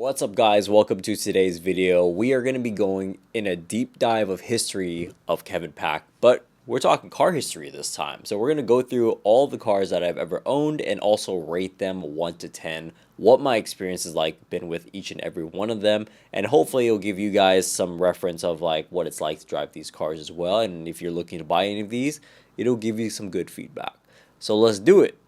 What's up guys, welcome to today's video. We are going to be going in a deep dive of history of Kevin Pack, but we're talking car history this time. So we're going to go through all the cars that I've ever owned and also rate them 1 to 10, what my experience is like been with each and every one of them, and hopefully it'll give you guys some reference of like what it's like to drive these cars as well. And if you're looking to buy any of these, it'll give you some good feedback. So let's do it.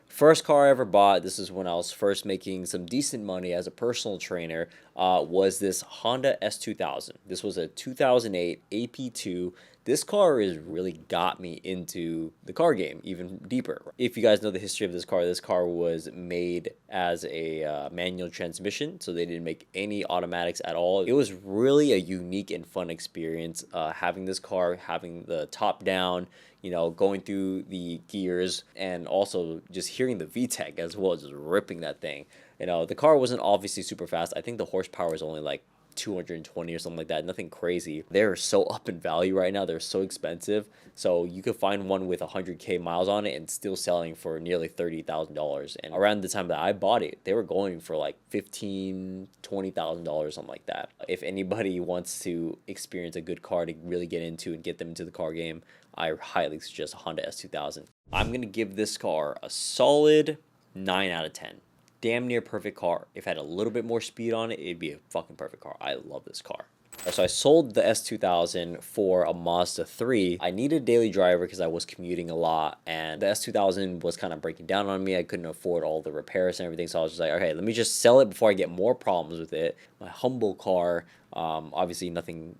First car I ever bought, this is when I was first making some decent money as a personal trainer, was this Honda S2000. This was a 2008 AP2. This car has really got me into the car game even deeper. If you guys know the history of this car was made as a manual transmission, so they didn't make any automatics at all. It was really a unique and fun experience having this car, having the top down, you know, going through the gears, and also just hearing the VTEC as well, just ripping that thing. You know, the car wasn't obviously super fast. I think the horsepower is only like 220 or something like that, nothing crazy. They're so up in value right now, they're so expensive, so you could find one with 100k miles on it and still selling for nearly $30,000. And around the time that I bought it, they were going for like $15,000-$20,000, something like that. If anybody wants to experience a good car to really get into and get them into the car game, I highly suggest a Honda S2000. I'm gonna give this car a solid 9 out of 10. Damn near perfect car. If it had a little bit more speed on it, it'd be a fucking perfect car. I love this car. So I sold the S2000 for a Mazda 3. I needed a daily driver because I was commuting a lot, and the S2000 was kind of breaking down on me. I couldn't afford all the repairs and everything, so I was just like, okay, let me just sell it before I get more problems with it. My humble car, obviously nothing,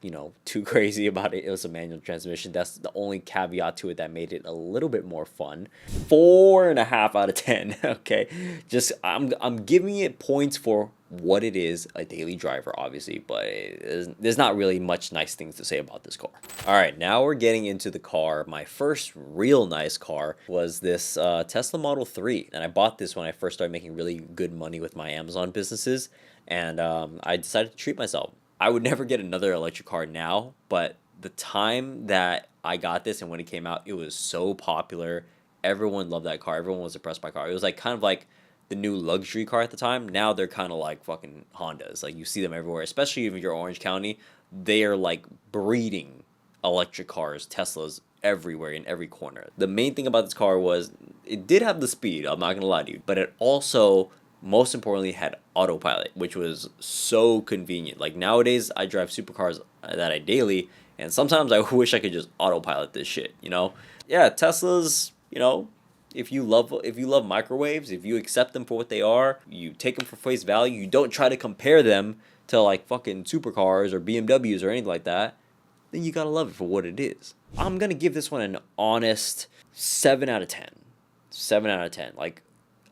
you know, too crazy about it. It was a manual transmission. That's the only caveat to it that made it a little bit more fun. 4.5 out of 10. Okay, just I'm giving it points for what it is, a daily driver, obviously, but there's not really much nice things to say about this car. All right, now we're getting into the car. My first real nice car was this Tesla Model 3, and I bought this when I first started making really good money with my Amazon businesses, and I decided to treat myself. I would never get another electric car now, but the time that I got this and when it came out, it was so popular. Everyone loved that car. Everyone was impressed by the car. It was like kind of like the new luxury car at the time. Now they're kind of like fucking Hondas. Like you see them everywhere, especially if you're Orange County. They are like breeding electric cars, Teslas everywhere in every corner. The main thing about this car was it did have the speed, I'm not gonna lie to you, but it also, most importantly, had autopilot, which was so convenient. Like nowadays I drive supercars that I daily, and sometimes I wish I could just autopilot this shit, you know? Yeah, Teslas, you know, if you love microwaves, if you accept them for what they are, you take them for face value, you don't try to compare them to like fucking supercars or BMWs or anything like that, then you gotta love it for what it is. I'm gonna give this one an honest 7 out of 10. 7 out of 10. Like,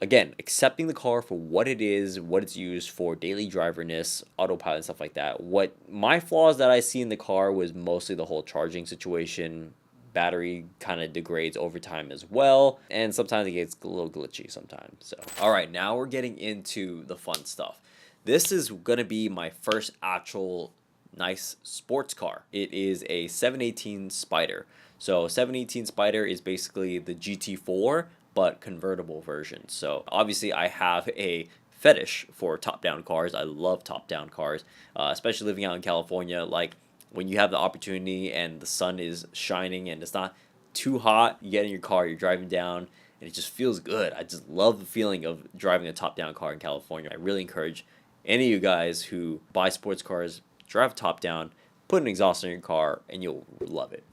again, accepting the car for what it is, what it's used for, daily driverness, autopilot, stuff like that. What my flaws that I see in the car was mostly the whole charging situation. Battery kind of degrades over time as well, and sometimes it gets a little glitchy sometimes. So, all right, now we're getting into the fun stuff. This is gonna be my first actual nice sports car. It is a 718 Spider. So 718 Spider is basically the GT4 but convertible version. So obviously I have a fetish for top-down cars. I love top-down cars, especially living out in California. Like when you have the opportunity and the sun is shining and it's not too hot, you get in your car, you're driving down, and it just feels good. I just love the feeling of driving a top-down car in California. I really encourage any of you guys who buy sports cars, drive top-down, put an exhaust in your car, and you'll love it.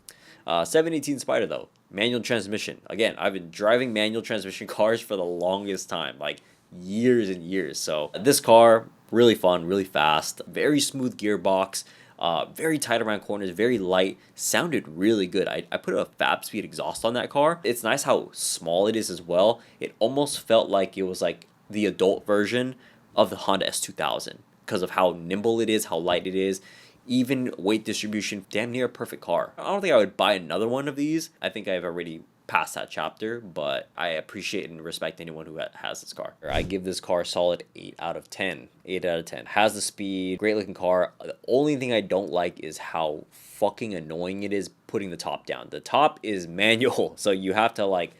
718 Spider though, manual transmission. Again, I've been driving manual transmission cars for the longest time, like years and years. So this car, really fun, really fast, very smooth gearbox, very tight around corners, very light, sounded really good. I put a Fab Speed exhaust on that car. It's nice how small it is as well. It almost felt like it was like the adult version of the Honda S2000 because of how nimble it is, how light it is. Even weight distribution, damn near a perfect car. I don't think I would buy another one of these. I think I've already passed that chapter, but I appreciate and respect anyone who has this car. I give this car a solid 8 out of 10. 8 out of 10. Has the speed, great looking car. The only thing I don't like is how fucking annoying it is putting the top down. The top is manual, so you have to like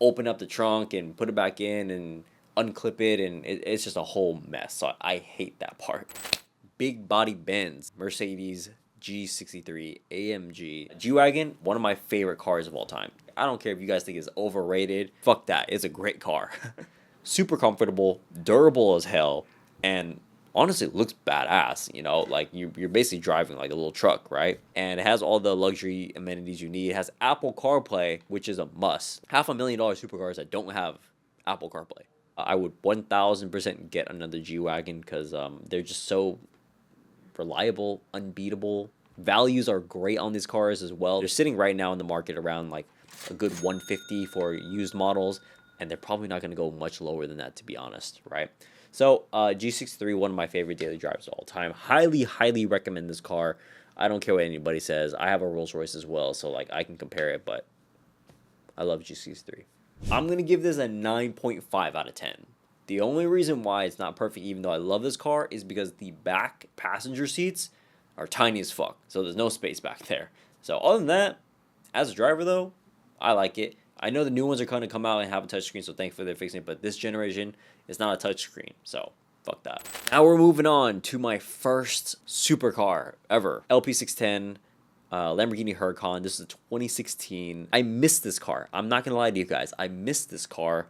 open up the trunk and put it back in and unclip it, and it's just a whole mess. So I hate that part. Big body Benz, Mercedes G63 AMG G-Wagon, one of my favorite cars of all time. I don't care if you guys think it's overrated. Fuck that. It's a great car. Super comfortable, durable as hell, and honestly it looks badass. You know, like you're basically driving like a little truck, right? And it has all the luxury amenities you need. It has Apple CarPlay, which is a must. $500,000 supercars that don't have Apple CarPlay. I would 1000% get another G-Wagon because they're just so reliable, unbeatable. Values are great on these cars as well. They're sitting right now in the market around like a good 150 for used models, and they're probably not going to go much lower than that, to be honest, right? So G63, one of my favorite daily drives of all time. Highly recommend this car. I don't care what anybody says. I have a Rolls-Royce as well, so like I can compare it, but I love G63. I'm going to give this a 9.5 out of 10. The only reason why it's not perfect, even though I love this car, is because the back passenger seats are tiny as fuck. So there's no space back there. So other than that, as a driver though, I like it. I know the new ones are going to come out and have a touchscreen, so thankfully they're fixing it. But this generation is not a touchscreen, so fuck that. Now we're moving on to my first supercar ever. LP610 Lamborghini Huracan. This is a 2016. I missed this car. I'm not going to lie to you guys. I missed this car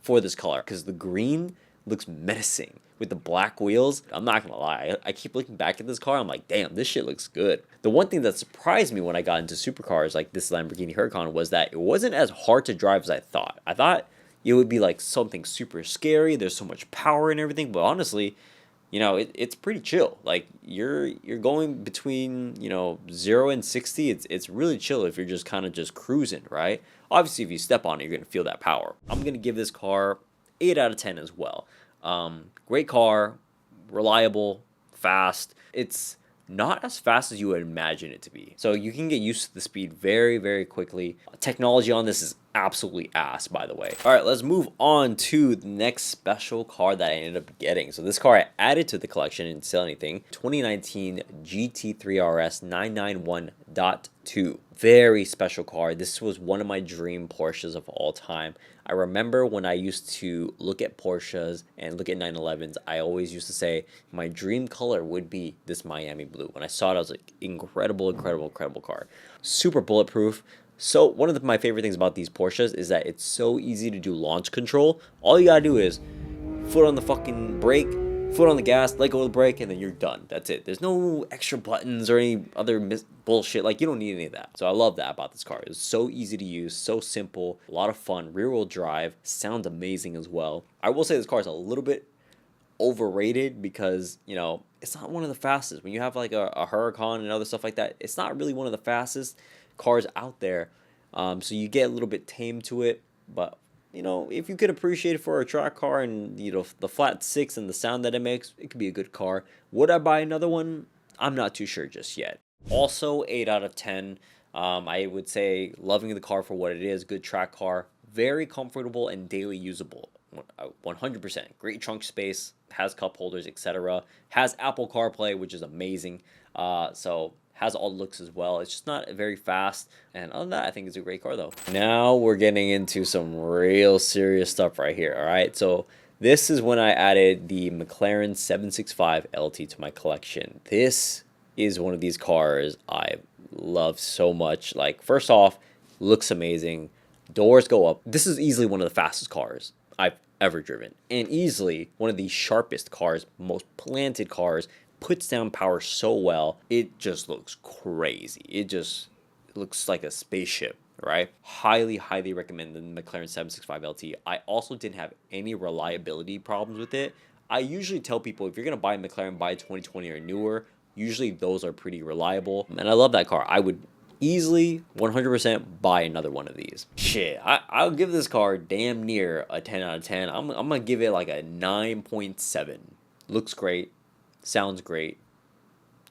for this color because the green looks menacing with the black wheels. I'm not gonna lie, I keep looking back at this car. I'm like, damn, this shit looks good. The one thing that surprised me when I got into supercars like this Lamborghini Huracan was that it wasn't as hard to drive as I thought. I thought it would be like something super scary. There's so much power and everything, but honestly, you know, it's pretty chill. Like you're going between, you know, 0 and 60. It's really chill if you're just kind of just cruising, right? Obviously, if you step on it, you're gonna feel that power. I'm gonna give this car 8 out of 10 as well. Great car, reliable, fast. It's not as fast as you would imagine it to be. So you can get used to the speed very quickly. Technology on this is absolutely ass, by the way. All right, let's move on to the next special car that I ended up getting. So this car I added to the collection, didn't sell anything. 2019 GT3RS 991.2. Very special car. This was one of my dream Porsches of all time. I remember when I used to look at Porsches and look at 911s, I always used to say my dream color would be this Miami blue. When I saw it, I was like, incredible car. Super bulletproof. So one of my favorite things about these Porsches is that it's so easy to do launch control. All you gotta do is foot on the fucking brake, foot on the gas, let go of the brake, and then you're done. That's it. There's no extra buttons or any other bullshit. Like, you don't need any of that. So I love that about this car. It's so easy to use, so simple, a lot of fun, rear-wheel drive, sounds amazing as well. I will say this car is a little bit overrated because, you know, it's not one of the fastest. When you have like a Huracan and other stuff like that, it's not really one of the fastest cars out there. So you get a little bit tame to it, but you know, if you could appreciate it for a track car and, you know, the flat six and the sound that it makes, it could be a good car. Would I buy another one? I'm not too sure just yet. Also 8 out of 10. I would say loving the car for what it is. Good track car, very comfortable and daily usable. 100%. Great trunk space, has cup holders, etc. Has Apple CarPlay, which is amazing. So has all the looks as well. It's just not very fast. And other than that, I think it's a great car though. Now we're getting into some real serious stuff right here. All right. So this is when I added the McLaren 765 LT to my collection. This is one of these cars I love so much. Like, first off, looks amazing. Doors go up. This is easily one of the fastest cars I've ever driven. And easily one of the sharpest cars, most planted cars. Puts down power so well, it just looks crazy. It just looks like a spaceship, right? Highly recommend the McLaren 765 LT. I also didn't have any reliability problems with it. I usually tell people if you're gonna buy a McLaren, buy a 2020 or newer. Usually those are pretty reliable, and I love that car. I would easily 100% buy another one of these. Shit, I'll give this car damn near a 10 out of 10. I'm gonna give it like a 9.7. Looks great. Sounds great,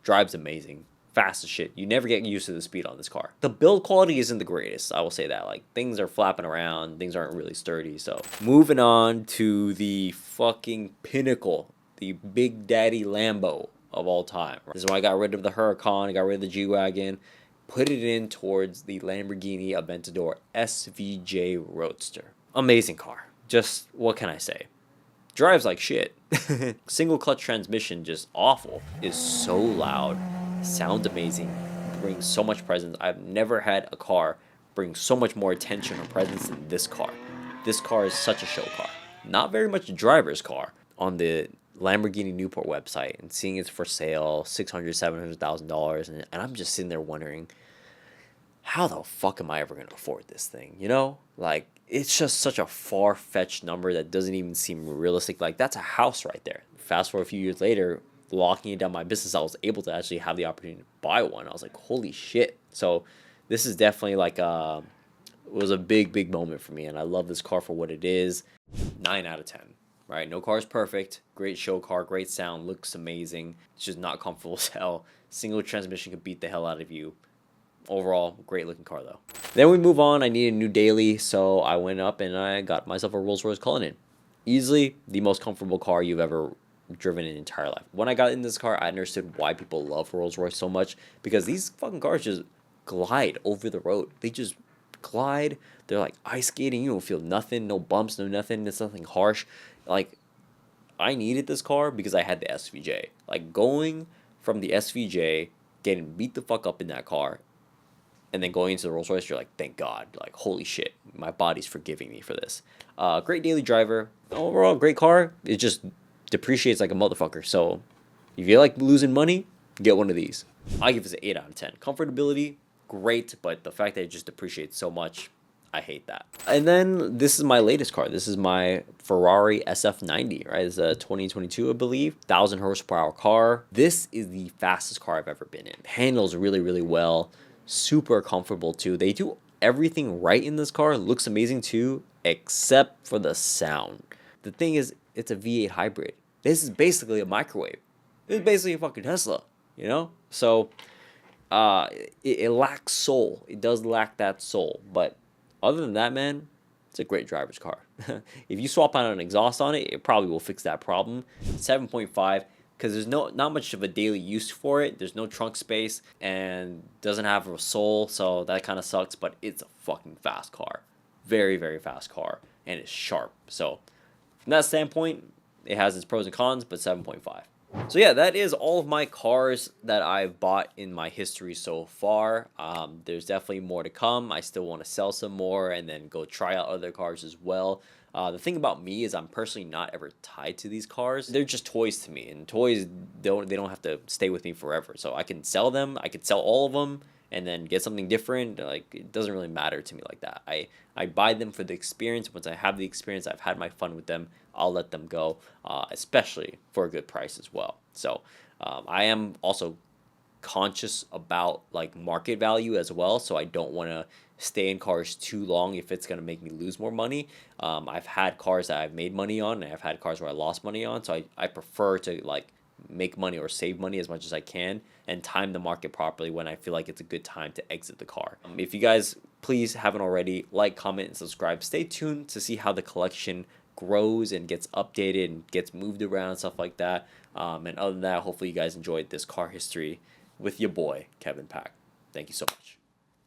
drives amazing, fast as shit. You never get used to the speed on this car. The build quality isn't the greatest, I will say that. Like, things are flapping around, things aren't really sturdy. So moving on to the fucking pinnacle, the Big Daddy Lambo of all time. This is why I got rid of the Huracan, I got rid of the G-Wagon, put it in towards the Lamborghini Aventador SVJ Roadster. Amazing car. Just, what can I say? drives like shit. Single clutch transmission, just awful. Is so loud, sounds amazing, brings so much presence. I've never had a car bring so much more attention or presence than this car. This car is such a show car. Not very much a driver's car. On the Lamborghini Newport website and seeing it's for sale, $600,000-$700,000, and I'm just sitting there wondering, how the fuck am I ever gonna afford this thing? You know, like it's just such a far-fetched number that doesn't even seem realistic. Like that's a house right there. Fast forward a few years later, locking it down my business, I was able to actually have the opportunity to buy one. I was like, holy shit! So this is definitely like it was a big moment for me, and I love this car for what it is. 9 out of 10. Right, no car is perfect. Great show car, great sound, looks amazing. It's just not comfortable as hell. Single transmission could beat the hell out of you. Overall, great looking car though. Then we move on. I needed a new daily, so I went up and I got myself a RollsRoyce Cullinan. Easily the most comfortable car you've ever driven in your entire life. When I got in this car, I understood why people love Rolls-Royce so much, because these fucking cars just glide over the road. They just glide. They're like ice skating. You don't feel nothing, no bumps, no nothing. It's nothing harsh. Like, I needed this car because I had the SVJ. Like, going from the SVJ, getting beat the fuck up in that car, and then going into the Rolls Royce, you're like, thank God. Like, holy shit, my body's forgiving me for this. Great daily driver. Overall, great car. It just depreciates like a motherfucker. So, if you like losing money, get one of these. I give this an 8 out of 10. Comfortability, great, but the fact that it just depreciates so much, I hate that. And then this is my latest car. This is my Ferrari SF90, right? It's a 2022, I believe. 1,000 horsepower car. This is the fastest car I've ever been in. Handles really well. Super comfortable too. They do everything right in this car. Looks amazing too, except for the sound. The thing is, it's a V8 hybrid. This is basically a microwave. It's basically a fucking Tesla, you know? So, it lacks soul. It does lack that soul, but other than that, man, it's a great driver's car. If you swap out an exhaust on it, it probably will fix that problem. 7.5, because there's not much of a daily use for it. There's no trunk space and doesn't have a soul, so that kind of sucks, but it's a fucking fast car. Very fast car, and it's sharp. So from that standpoint, it has its pros and cons, but 7.5. So yeah, that is all of my cars that I've bought in my history so far. There's definitely more to come. I still want to sell some more and then go try out other cars as well. The thing about me is I'm personally not ever tied to these cars. They're just toys to me, and toys don't have to stay with me forever. So I can sell them. I could sell all of them and then get something different. Like, it doesn't really matter to me like that. I buy them for the experience. Once I have the experience, I've had my fun with them, I'll let them go, especially for a good price as well. So I am also conscious about like market value as well, so I don't want to stay in cars too long if it's going to make me lose more money. I've had cars that I've made money on, and I've had cars where I lost money on, so I prefer to like make money or save money as much as I can and time the market properly when I feel like it's a good time to exit the car. If you guys please haven't already, like, comment, and subscribe. Stay tuned to see how the collection grows and gets updated and gets moved around, stuff like that. And other than that, hopefully you guys enjoyed this car history with your boy Kevin Pack. Thank you so much.